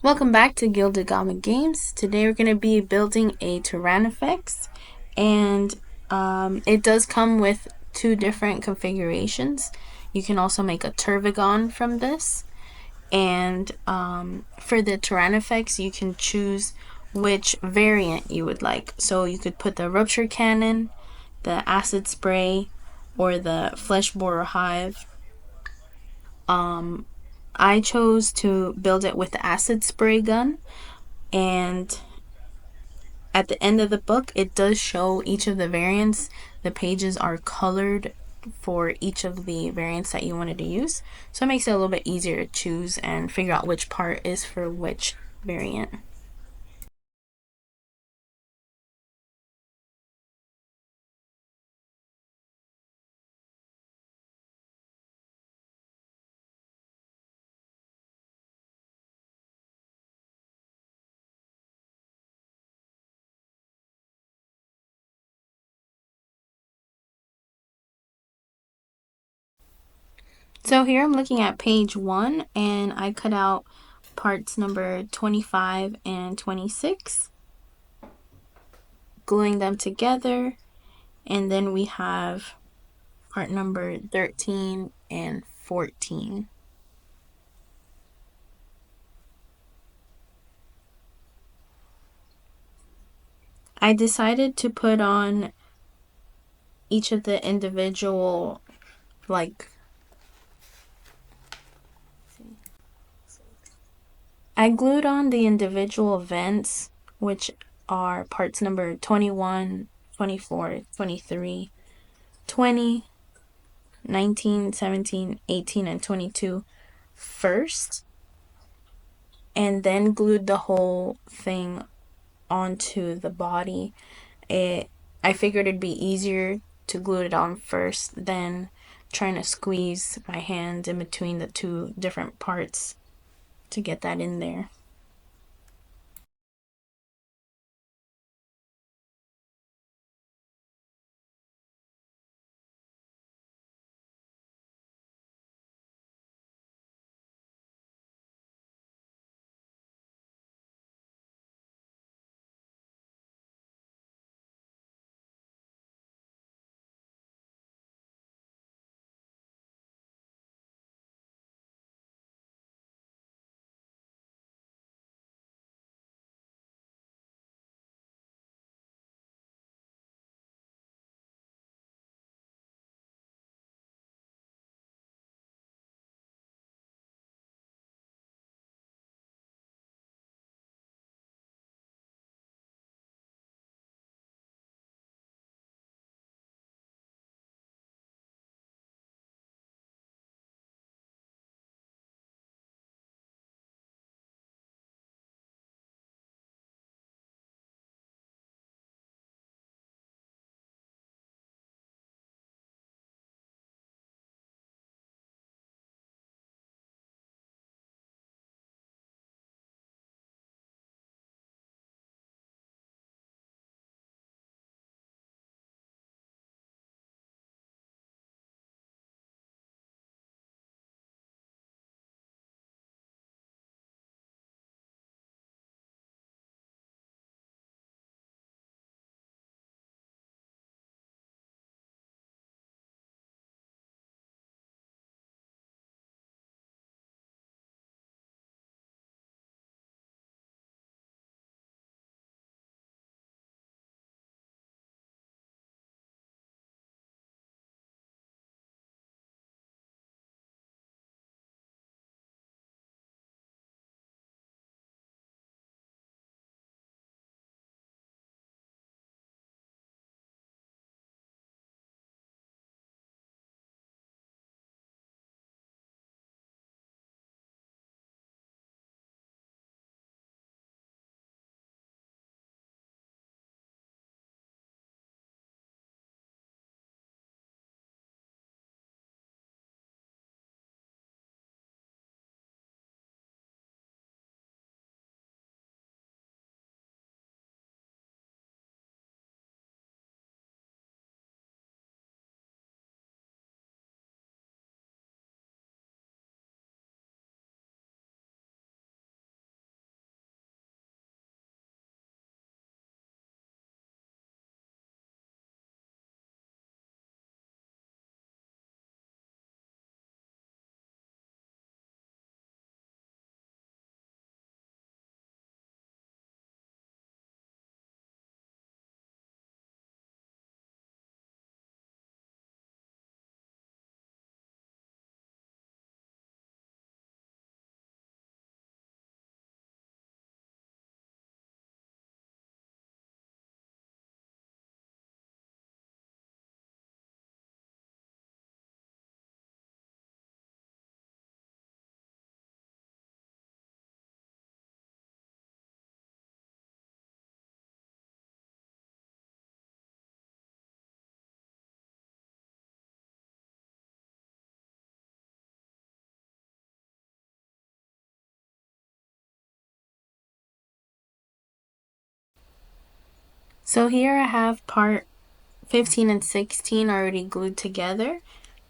Welcome back to Gilded Goblin Games. Today we're going to be building a Tyrannofex, and it does come with two different configurations. You can also make a Turvigon from this, and for the Tyrannofex you can choose which variant you would like. So you could put the Rupture Cannon, the Acid Spray, or the Flesh Borer Hive. I chose to build it with the Acid Spray gun, and at the end of the book it does show each of the variants. The pages are colored for each of the variants that you wanted to use, so it makes it a little bit easier to choose and figure out which part is for which variant. So here I'm looking at page 1, and I cut out parts number 25 and 26, gluing them together, and then we have part number 13 and 14. I decided to put on each of the individual, like, I glued on the individual vents, which are parts number 21, 24, 23, 20, 19, 17, 18, and 22 first, and then glued the whole thing onto the body. I figured it'd be easier to glue it on first than trying to squeeze my hand in between the two different parts to get that in there. So here I have part 15 and 16 already glued together,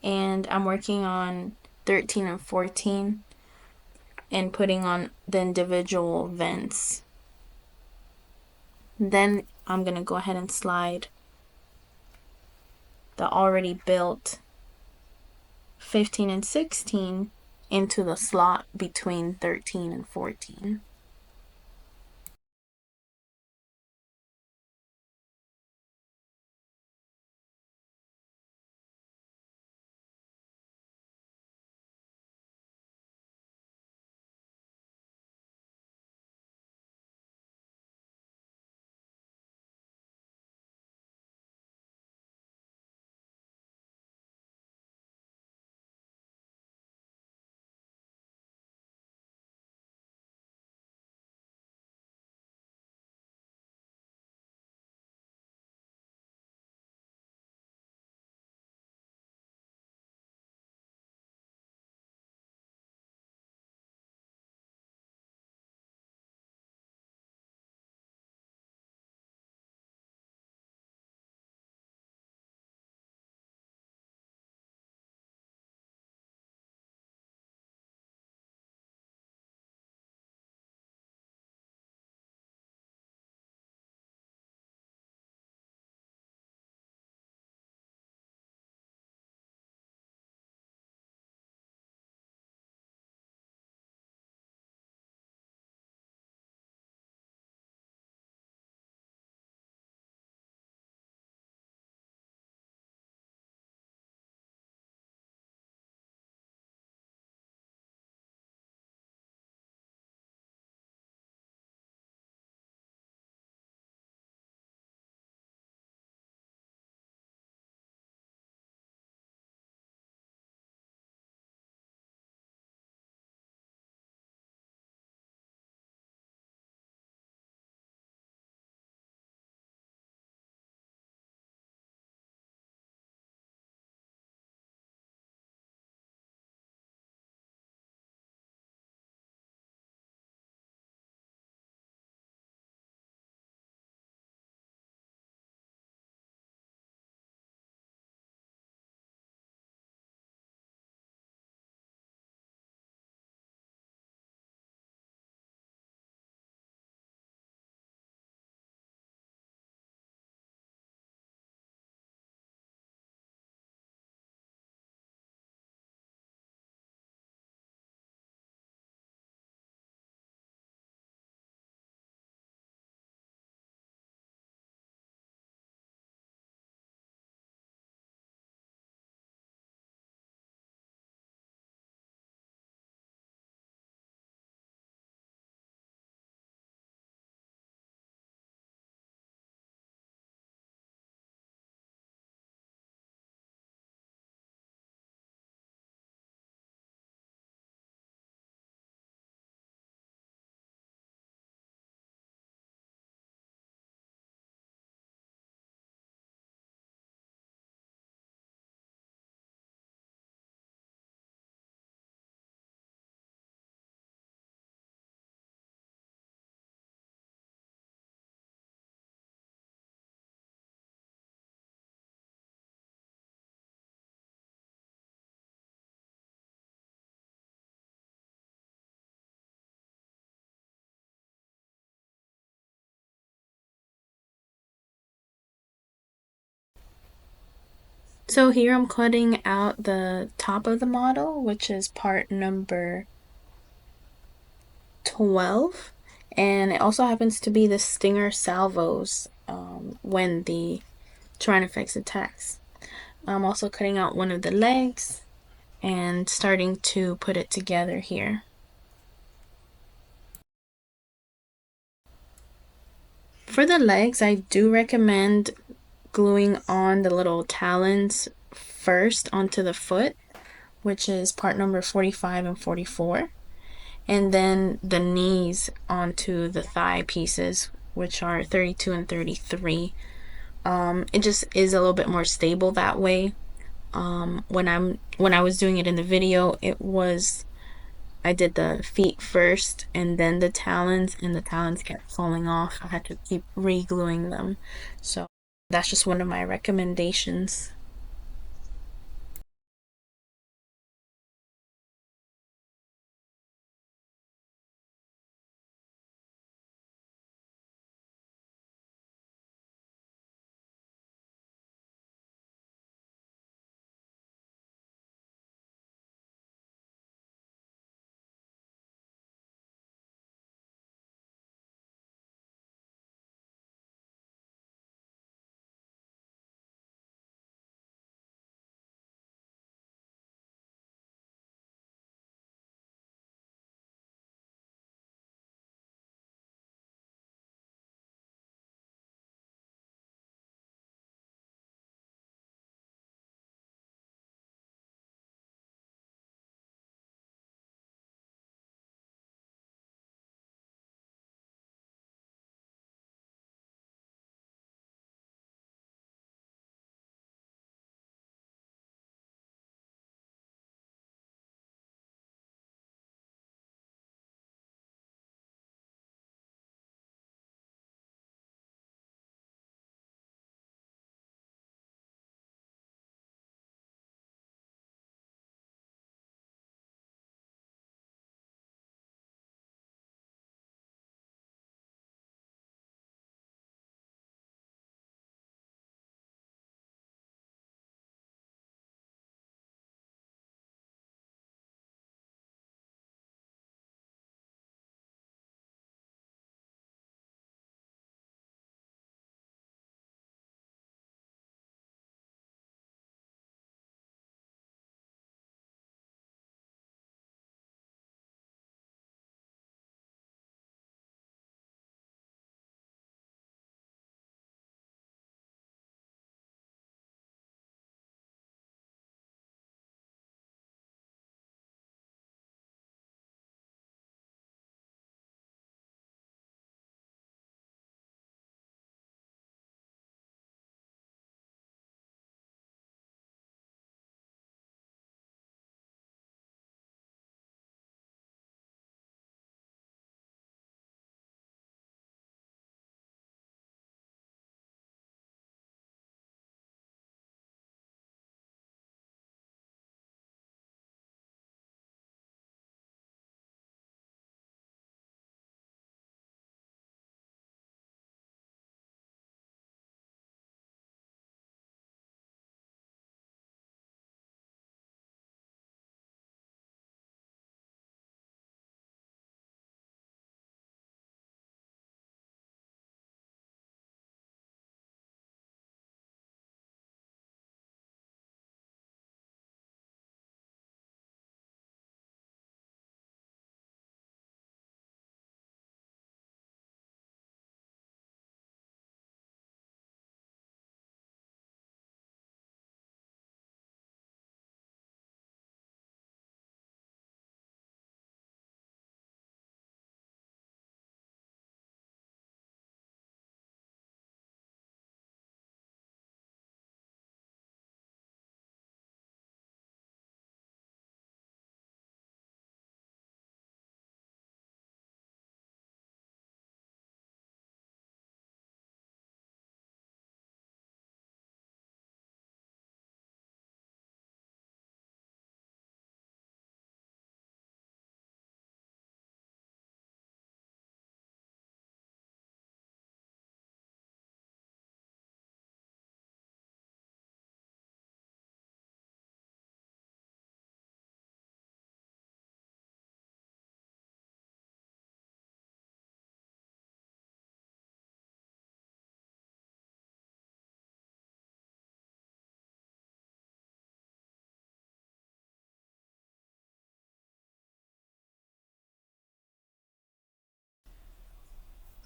and I'm working on 13 and 14 and putting on the individual vents. Then I'm going to go ahead and slide the already built 15 and 16 into the slot between 13 and 14. So here I'm cutting out the top of the model, which is part number 12. And it also happens to be the stinger salvos when the Tyrannofex attacks. I'm also cutting out one of the legs and starting to put it together here. For the legs, I do recommend gluing on the little talons first onto the foot, which is part number 45 and 44, and then the knees onto the thigh pieces, which are 32 and 33. It just is a little bit more stable that way. When I was doing it in the video, it was I did the feet first and then the talons, and the talons kept falling off. I had to keep re-gluing them. So that's just one of my recommendations.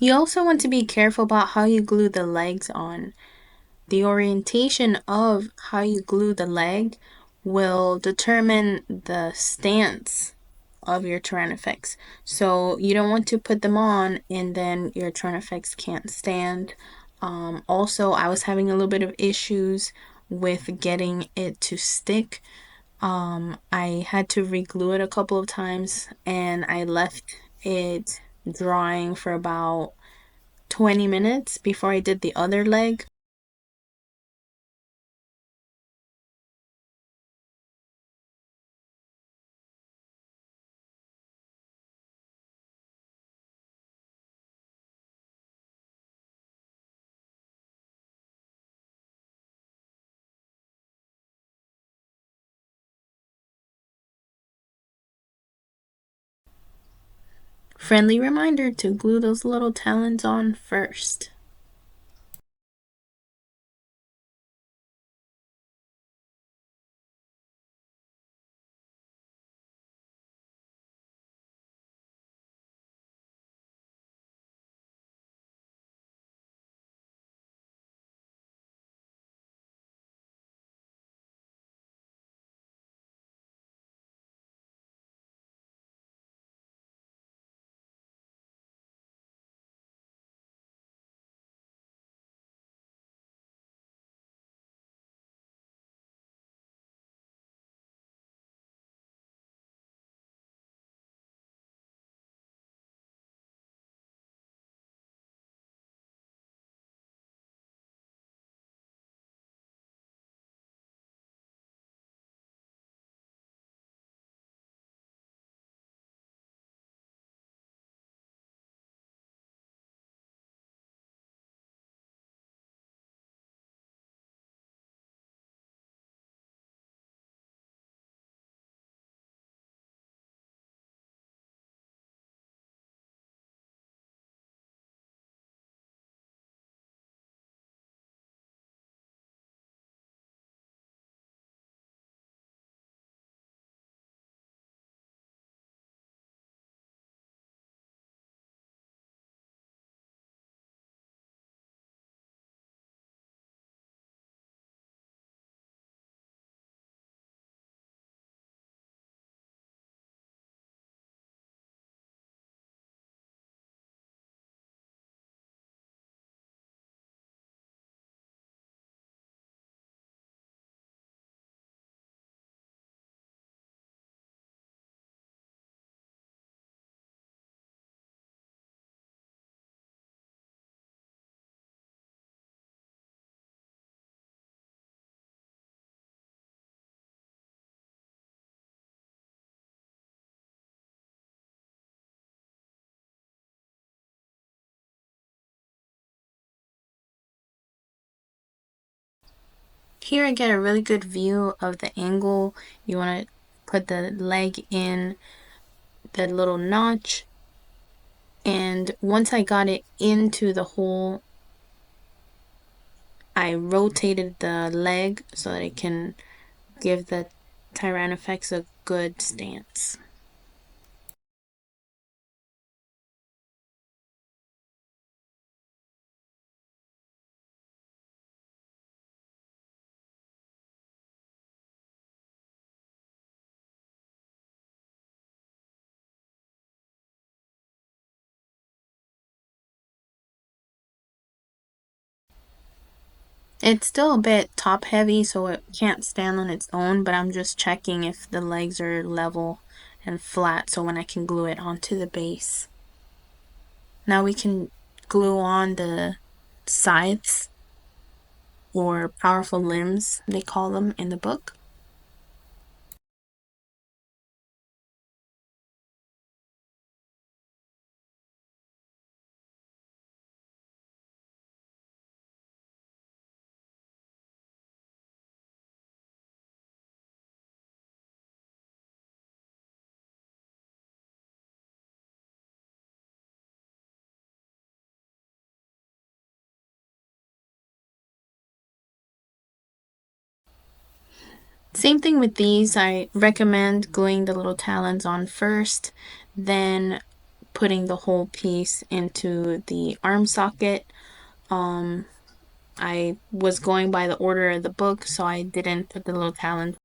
You also want to be careful about how you glue the legs on. The orientation of how you glue the leg will determine the stance of your Tyrannofex. So you don't want to put them on and then your Tyrannofex can't stand. Also, I was having a little bit of issues with getting it to stick I had to re-glue it a couple of times and I left it drying for about 20 minutes before I did the other leg. Friendly reminder to glue those little talons on first. Here I get a really good view of the angle. You want to put the leg in the little notch, and once I got it into the hole, I rotated the leg so that it can give the Tyrannofex a good stance. It's still a bit top heavy, so it can't stand on its own, but I'm just checking if the legs are level and flat so when I can glue it onto the base. Now we can glue on the scythes, or powerful limbs, they call them in the book. Same thing with these. I recommend gluing the little talons on first, then putting the whole piece into the arm socket. I was going by the order of the book, so I didn't put the little talons.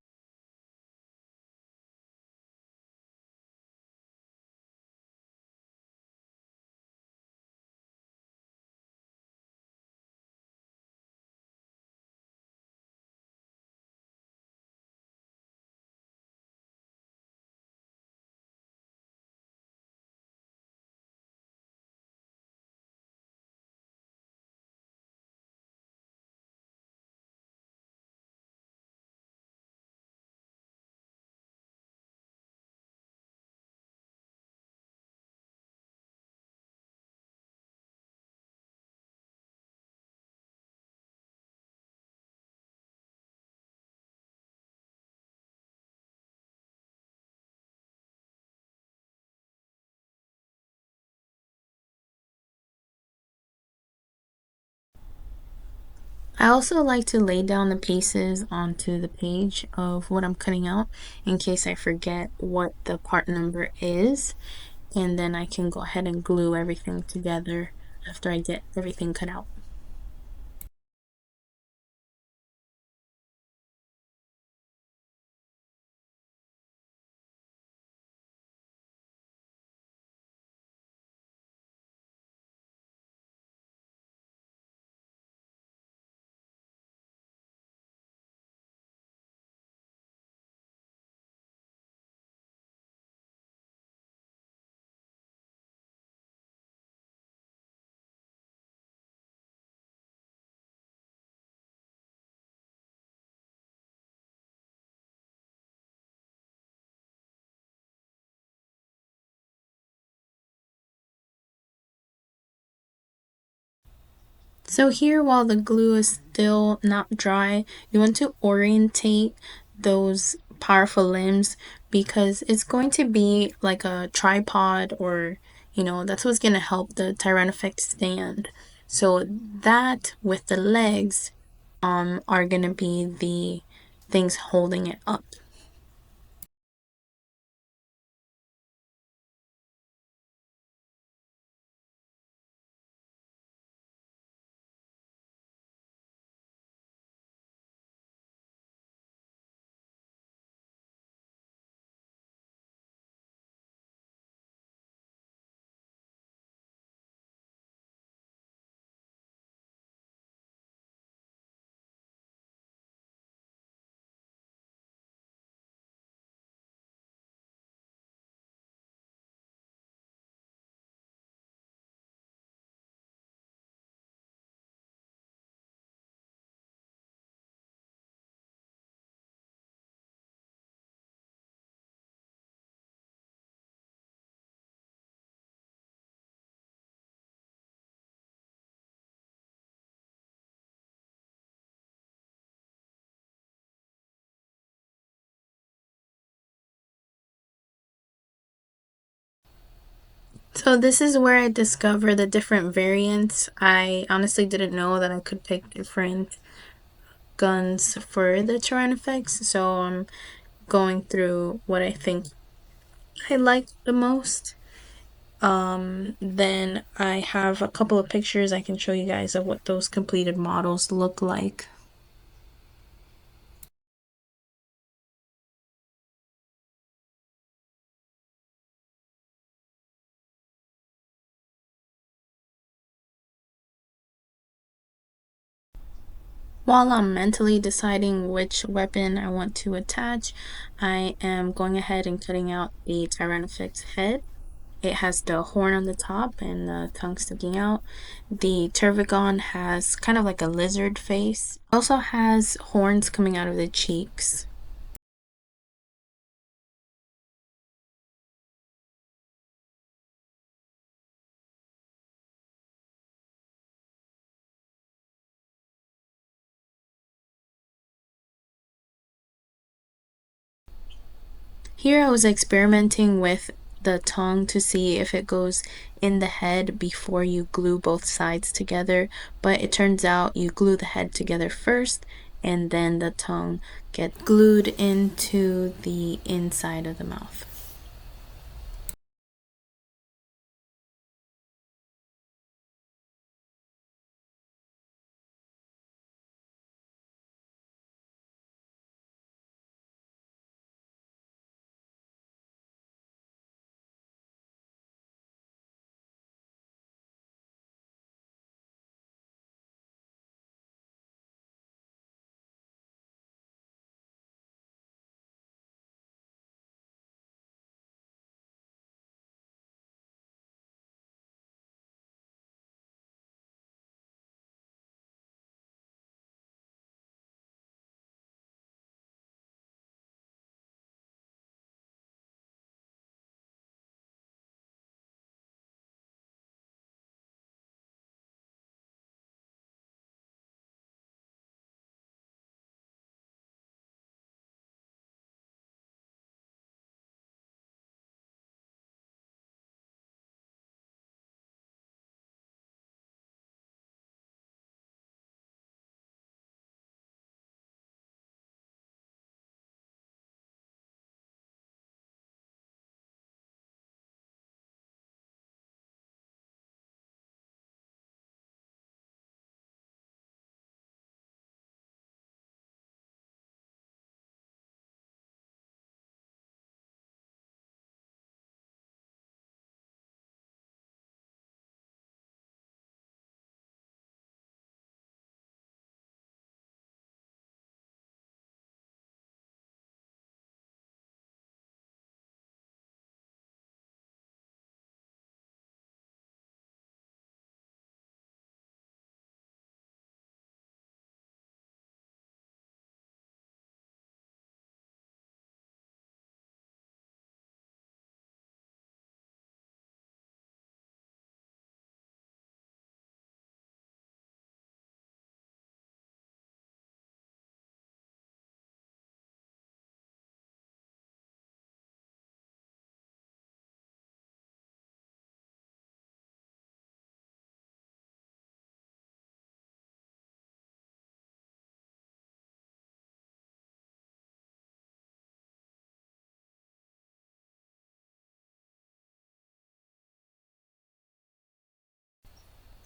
I also like to lay down the pieces onto the page of what I'm cutting out in case I forget what the part number is, and then I can go ahead and glue everything together after I get everything cut out. So here, while the glue is still not dry, you want to orientate those powerful limbs because it's going to be like a tripod, or that's what's going to help the Tyrannofex stand. So that with the legs are going to be the things holding it up. So this is where I discover the different variants. I honestly didn't know that I could pick different guns for the Tyrannofex, so I'm going through what I think I like the most. Then I have a couple of pictures I can show you guys of what those completed models look like. While I'm mentally deciding which weapon I want to attach, I am going ahead and cutting out the Tyrannofex head. It has the horn on the top and the tongue sticking out. The Tervigon has kind of like a lizard face. It also has horns coming out of the cheeks. Here I was experimenting with the tongue to see if it goes in the head before you glue both sides together, but it turns out you glue the head together first and then the tongue gets glued into the inside of the mouth.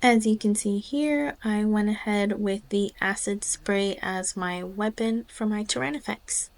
As you can see here, I went ahead with the acid spray as my weapon for my Tyrannofex.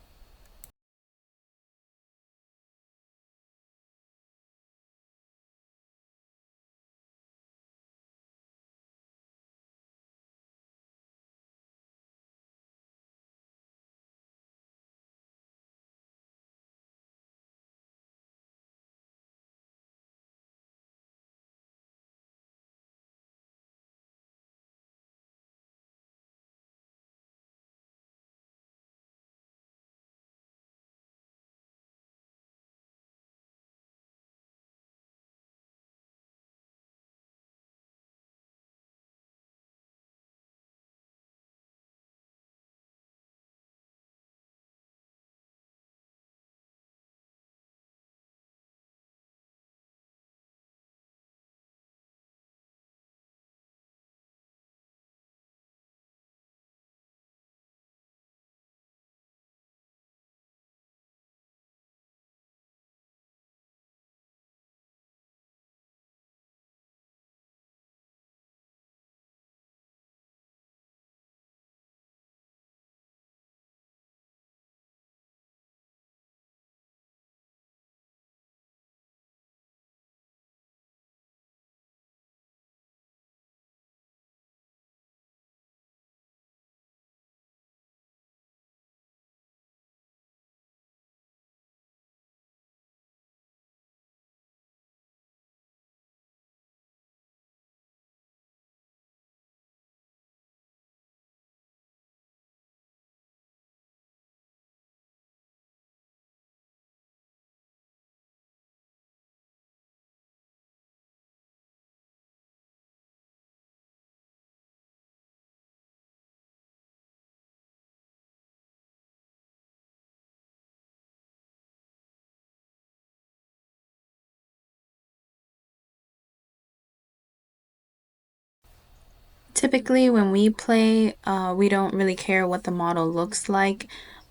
Typically, when we play, we don't really care what the model looks like.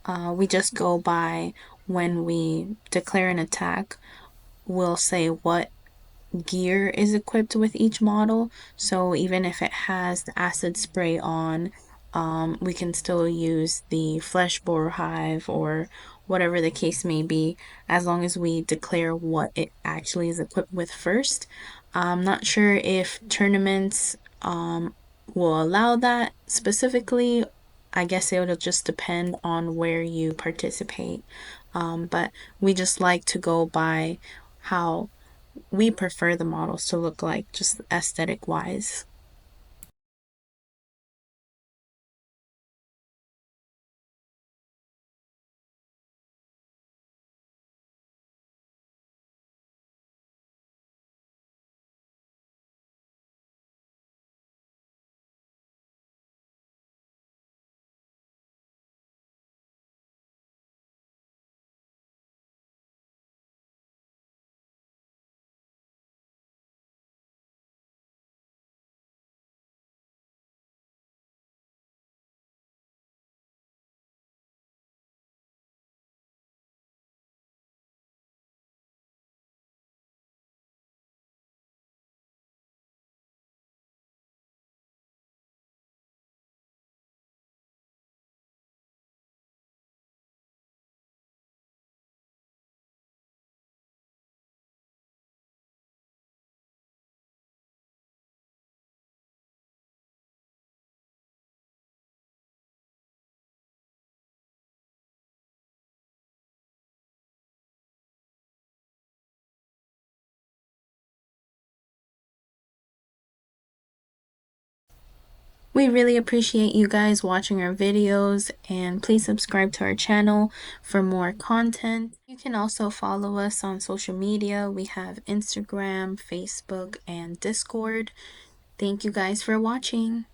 We just go by when we declare an attack. We'll say what gear is equipped with each model. So even if it has the acid spray on, we can still use the flesh boar hive or whatever the case may be, as long as we declare what it actually is equipped with first. I'm not sure if tournaments will allow that specifically. I guess it'll just depend on where you participate. But we just like to go by how we prefer the models to look like, just aesthetic wise. We really appreciate you guys watching our videos, and please subscribe to our channel for more content. You can also follow us on social media. We have Instagram, Facebook, and Discord. Thank you guys for watching.